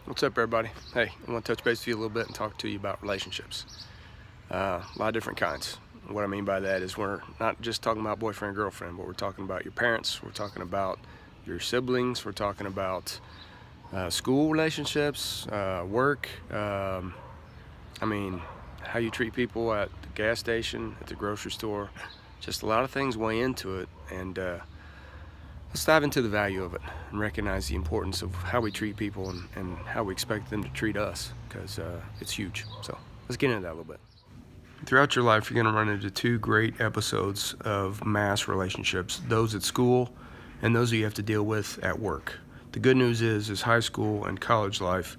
What's up, everybody? Hey, I want to touch base with you a little bit and talk to you about relationships. A lot of different kinds. What I mean by that is we're not just talking about boyfriend, girlfriend, but we're talking about your parents, we're talking about your siblings, we're talking about school relationships, work, how you treat people at the gas station, at the grocery store. Just a lot of things weigh into it, and let's dive into the value of it and recognize the importance of how we treat people and how we expect them to treat us, because it's huge. So let's get into that a little bit. Throughout your life, you're going to run into two great episodes of mass relationships, those at school and those that you have to deal with at work. The good news is high school and college life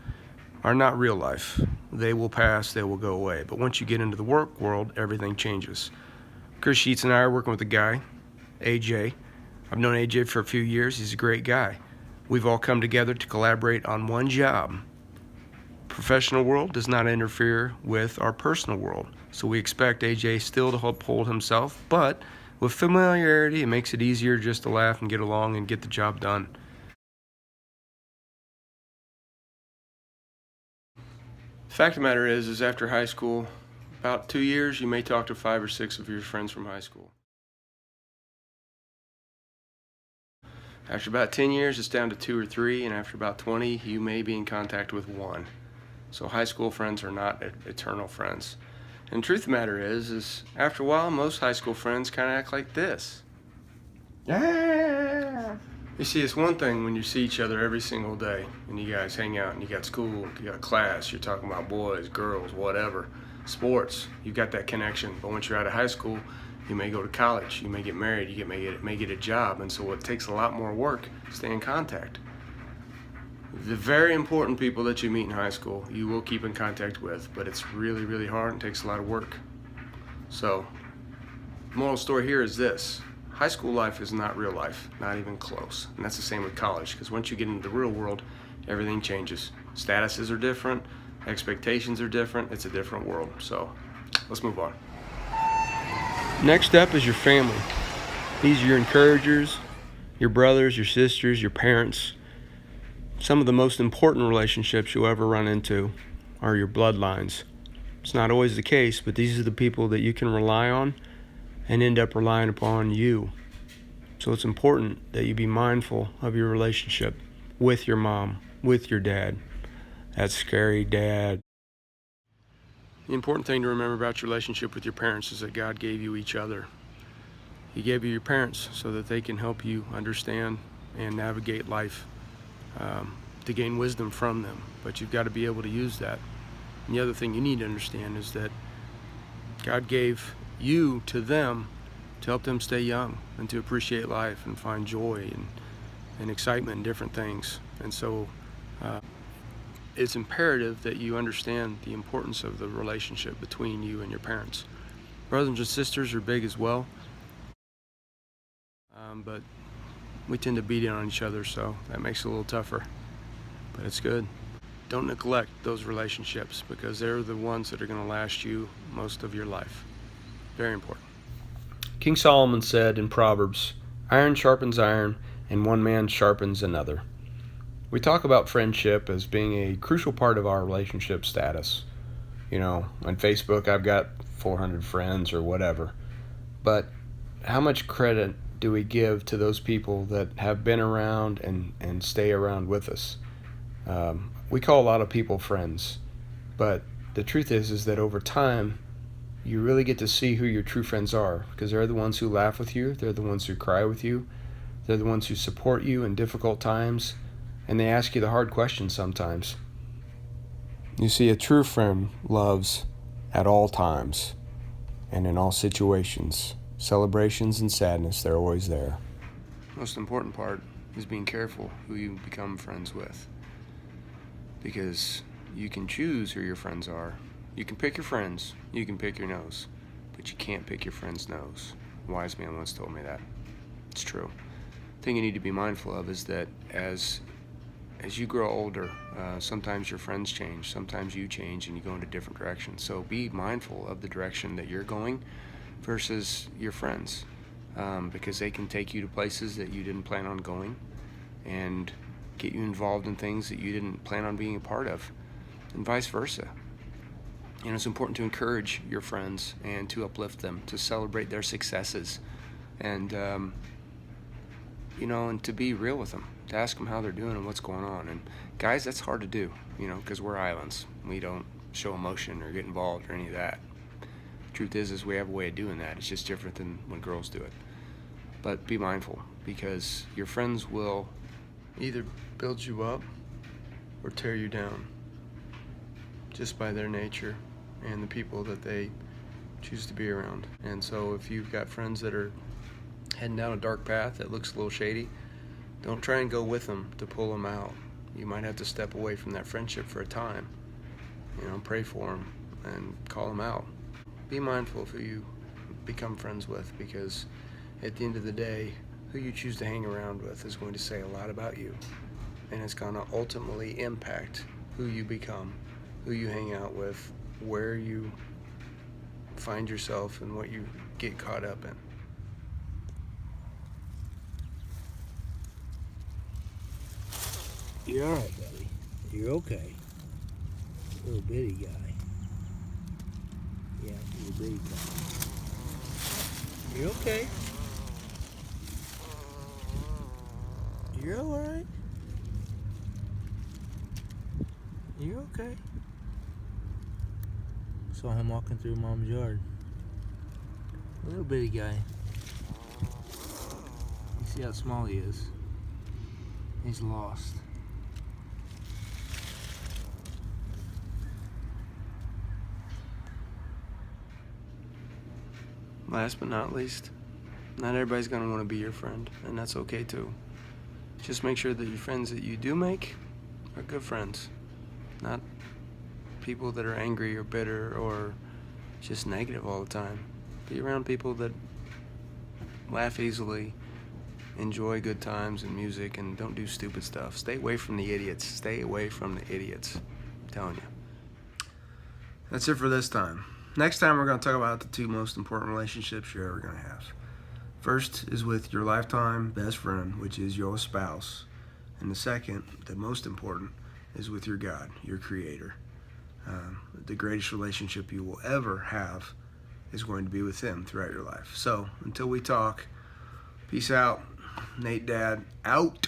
are not real life. They will pass, they will go away. But once you get into the work world, everything changes. Chris Sheets and I are working with a guy, AJ. I've known AJ for a few years. He's a great guy. We've all come together to collaborate on one job. Professional world does not interfere with our personal world, so we expect AJ still to uphold himself, but with familiarity, it makes it easier just to laugh and get along and get the job done. The fact of the matter is after high school, about 2 years, you may talk to 5 or 6 of your friends from high school. After about 10 years, it's down to 2 or 3, and after about 20, you may be in contact with 1. So high school friends are not eternal friends. And the truth of the matter is after a while, most high school friends kind of act like this. Yeah. You see, it's one thing when you see each other every single day, and you guys hang out, and you got school, you got class, you're talking about boys, girls, whatever, sports, you've got that connection. But once you're out of high school, you may go to college, you may get married, you may get a job, and so it takes a lot more work to stay in contact. The very important people that you meet in high school, you will keep in contact with, but it's really, really hard and takes a lot of work. So, the moral story here is this. High school life is not real life, not even close. And that's the same with college, because once you get into the real world, everything changes. Statuses are different, expectations are different, it's a different world. So, let's move on. Next up is your family. These are your encouragers, your brothers, your sisters, your parents. Some of the most important relationships you'll ever run into are your bloodlines. It's not always the case, but these are the people that you can rely on and end up relying upon you. So it's important that you be mindful of your relationship with your mom, with your dad. That scary dad. The important thing to remember about your relationship with your parents is that God gave you each other. He gave you your parents so that they can help you understand and navigate life, to gain wisdom from them. But you've got to be able to use that. And the other thing you need to understand is that God gave you to them to help them stay young and to appreciate life and find joy and excitement in different things. And so it's imperative that you understand the importance of the relationship between you and your parents. Brothers and sisters are big as well, but we tend to beat it on each other, so that makes it a little tougher, but it's good. Don't neglect those relationships, because they're the ones that are going to last you most of your life. Very important. King Solomon said in Proverbs, "Iron sharpens iron, and one man sharpens another." We talk about friendship as being a crucial part of our relationship status. You know, on Facebook I've got 400 friends or whatever, but how much credit do we give to those people that have been around and stay around with us? We call a lot of people friends, but the truth is that over time, you really get to see who your true friends are, because they're the ones who laugh with you, they're the ones who cry with you, they're the ones who support you in difficult times, and they ask you the hard questions sometimes. You see, a true friend loves at all times and in all situations. Celebrations and sadness, they're always there. Most important part is being careful who you become friends with, because you can choose who your friends are. You can pick your friends, you can pick your nose, but you can't pick your friend's nose. A wise man once told me that. It's true. The thing you need to be mindful of is that as you grow older, sometimes your friends change, sometimes you change and you go in a different direction. So be mindful of the direction that you're going versus your friends, because they can take you to places that you didn't plan on going, and get you involved in things that you didn't plan on being a part of, and vice versa. And it's important to encourage your friends and to uplift them, to celebrate their successes, and and to be real with them, to ask them how they're doing and what's going on. And guys, that's hard to do, because we're islands. We don't show emotion or get involved or any of that. Truth is we have a way of doing that. It's just different than when girls do it. But be mindful, because your friends will either build you up or tear you down, just by their nature and the people that they choose to be around. And so if you've got friends that are heading down a dark path that looks a little shady, don't try and go with them to pull them out. You might have to step away from that friendship for a time. Pray for them and call them out. Be mindful of who you become friends with, because at the end of the day, who you choose to hang around with is going to say a lot about you, and it's going to ultimately impact who you become, who you hang out with, where you find yourself, and what you get caught up in. You're all right, buddy. You're okay. Little bitty guy. Yeah, little bitty guy. You're okay. You're all right. You're okay. Saw him walking through Mom's yard. Little bitty guy. You see how small he is? He's lost. Last but not least, not everybody's going to want to be your friend, and that's okay too. Just make sure that your friends that you do make are good friends, not people that are angry or bitter or just negative all the time. Be around people that laugh easily, enjoy good times and music, and don't do stupid stuff. Stay away from the idiots. Stay away from the idiots. I'm telling you. That's it for this time. Next time, we're going to talk about the two most important relationships you're ever going to have. First is with your lifetime best friend, which is your spouse. And the second, the most important, is with your God, your Creator. The greatest relationship you will ever have is going to be with Him throughout your life. So, until we talk, peace out. Nate Dad, out.